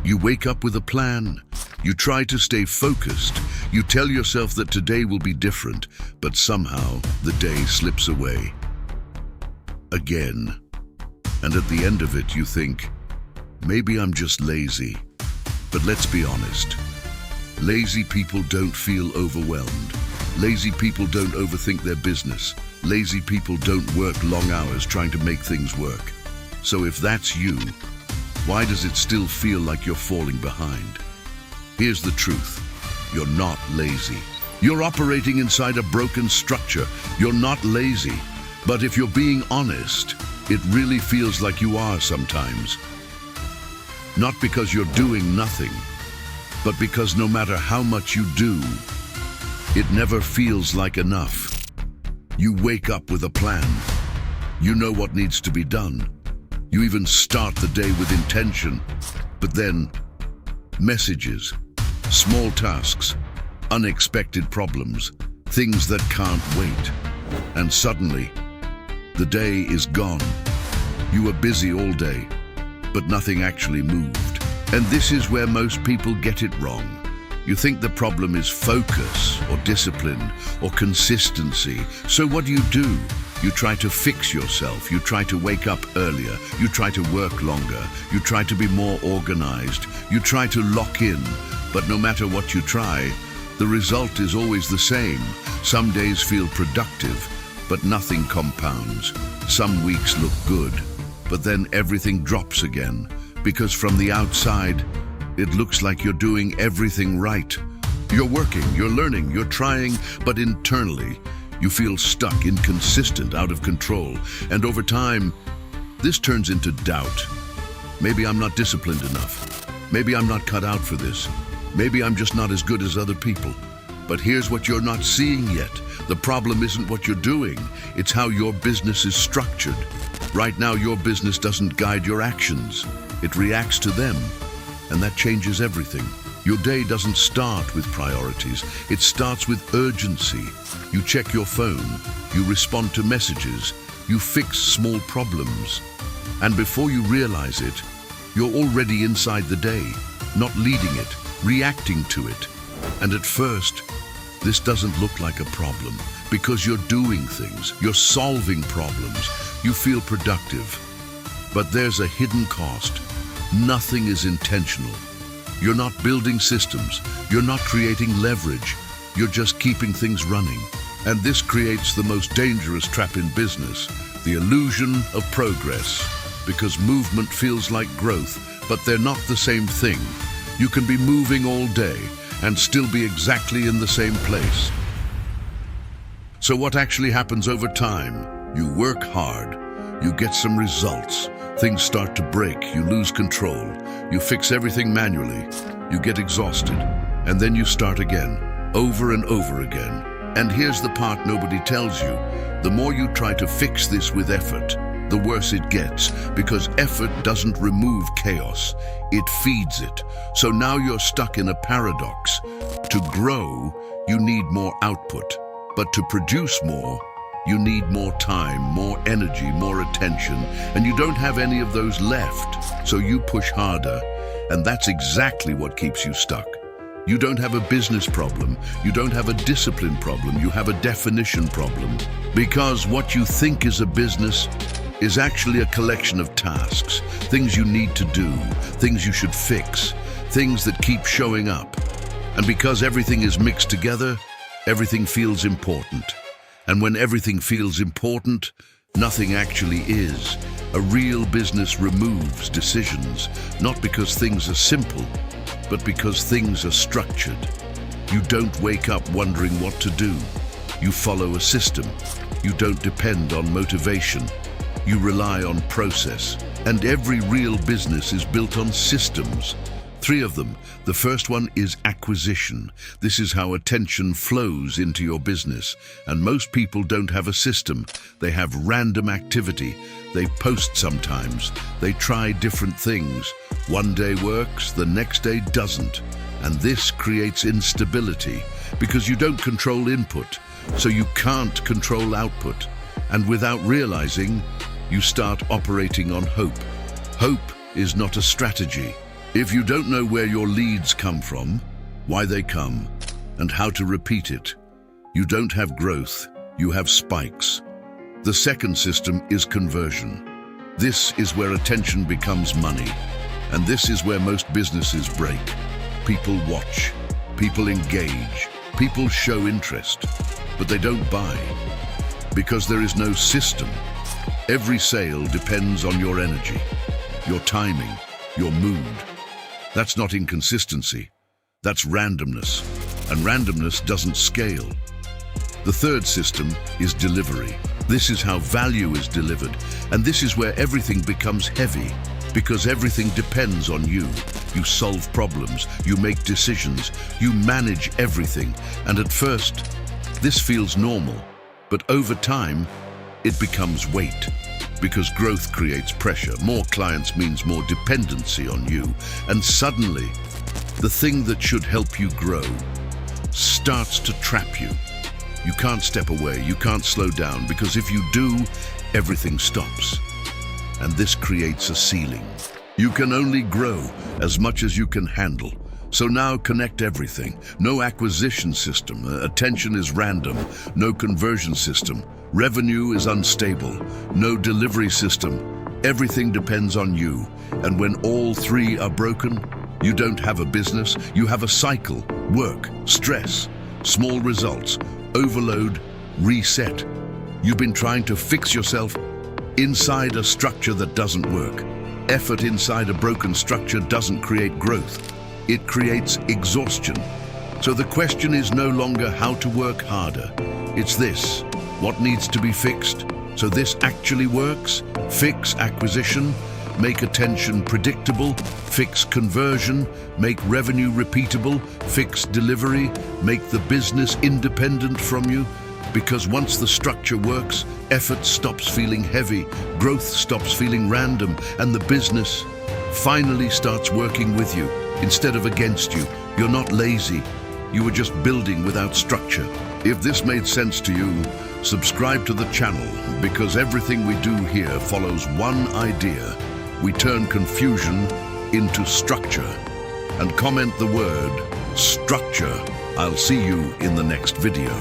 You wake up with a plan. You try to stay focused. You tell yourself that today will be different, but somehow the day slips away. Again. And at the end of it, you think, maybe I'm just lazy. But let's be honest. Lazy people don't feel overwhelmed. Lazy people don't overthink their business. Lazy people don't work long hours trying to make things work. So if that's you, why does it still feel like you're falling behind? Here's the truth. You're not lazy. You're operating inside a broken structure. You're not lazy. But if you're being honest, it really feels like you are sometimes. Not because you're doing nothing, but because no matter how much you do, it never feels like enough. You wake up with a plan. You know what needs to be done. You even start the day with intention, but then messages, small tasks, unexpected problems, things that can't wait. And suddenly, the day is gone. You were busy all day, but nothing actually moved. And this is where most people get it wrong. You think the problem is focus or discipline or consistency. So what do? You try to fix yourself. You try to wake up earlier. You try to work longer. You try to be more organized. You try to lock in. But no matter what you try, the result is always the same. Some days feel productive, but nothing compounds. Some weeks look good, but then everything drops again. Because from the outside, it looks like you're doing everything right. You're working, you're learning, you're trying, but internally, you feel stuck, inconsistent, out of control. And over time, this turns into doubt. Maybe I'm not disciplined enough. Maybe I'm not cut out for this. Maybe I'm just not as good as other people. But here's what you're not seeing yet. The problem isn't what you're doing. It's how your business is structured. Right now, your business doesn't guide your actions. It reacts to them. And that changes everything. Your day doesn't start with priorities. It starts with urgency. You check your phone. You respond to messages. You fix small problems. And before you realize it, you're already inside the day, not leading it, reacting to it. And at first, this doesn't look like a problem because you're doing things, you're solving problems, you feel productive. But there's a hidden cost. Nothing is intentional. You're not building systems. You're not creating leverage. You're just keeping things running. And this creates the most dangerous trap in business, the illusion of progress. Because movement feels like growth, but they're not the same thing. You can be moving all day and still be exactly in the same place. So what actually happens over time? You work hard. You get some results. Things start to break, you lose control, you fix everything manually, you get exhausted, and then you start again, over and over again. And here's the part nobody tells you. The more you try to fix this with effort, the worse it gets, because effort doesn't remove chaos, it feeds it. So now you're stuck in a paradox. To grow, you need more output, but to produce more, you need more time, more energy, more attention, and you don't have any of those left, so you push harder, and that's exactly what keeps you stuck. You don't have a business problem, you don't have a discipline problem, you have a definition problem. Because what you think is a business is actually a collection of tasks, things you need to do, things you should fix, things that keep showing up. And because everything is mixed together, everything feels important. And when everything feels important, nothing actually is. A real business removes decisions, not because things are simple, but because things are structured. You don't wake up wondering what to do. You follow a system. You don't depend on motivation. You rely on process. And every real business is built on systems. 3 of them. The first one is acquisition. This is how attention flows into your business. And most people don't have a system. They have random activity. They post sometimes. They try different things. One day works, the next day doesn't. And this creates instability because you don't control input, so you can't control output. And without realizing, you start operating on hope. Hope is not a strategy. If you don't know where your leads come from, why they come, and how to repeat it, you don't have growth, you have spikes. The second system is conversion. This is where attention becomes money, and this is where most businesses break. People watch, people engage, people show interest, but they don't buy, because there is no system. Every sale depends on your energy, your timing, your mood. That's not inconsistency, that's randomness, and randomness doesn't scale. The third system is delivery. This is how value is delivered, and this is where everything becomes heavy, because everything depends on you. You solve problems, you make decisions, you manage everything, and at first, this feels normal, but over time, it becomes weight. Because growth creates pressure, more clients means more dependency on you, and suddenly, the thing that should help you grow starts to trap you. You can't step away, you can't slow down, because if you do, everything stops. And this creates a ceiling. You can only grow as much as you can handle. So now connect everything. No acquisition system, attention is random, no conversion system, revenue is unstable, no delivery system. Everything depends on you. And when all three are broken, you don't have a business, you have a cycle, work, stress, small results, overload, reset. You've been trying to fix yourself inside a structure that doesn't work. Effort inside a broken structure doesn't create growth. It creates exhaustion. So the question is no longer how to work harder. It's this: what needs to be fixed so this actually works? Fix acquisition, make attention predictable, fix conversion, make revenue repeatable, fix delivery, make the business independent from you. Because once the structure works, effort stops feeling heavy, growth stops feeling random, and the business finally starts working with you instead of against you. You're not lazy, you were just building without structure. If this made sense to you, subscribe to the channel, because everything we do here follows one idea. We turn confusion into structure. And comment the word structure. I'll see you in the next video.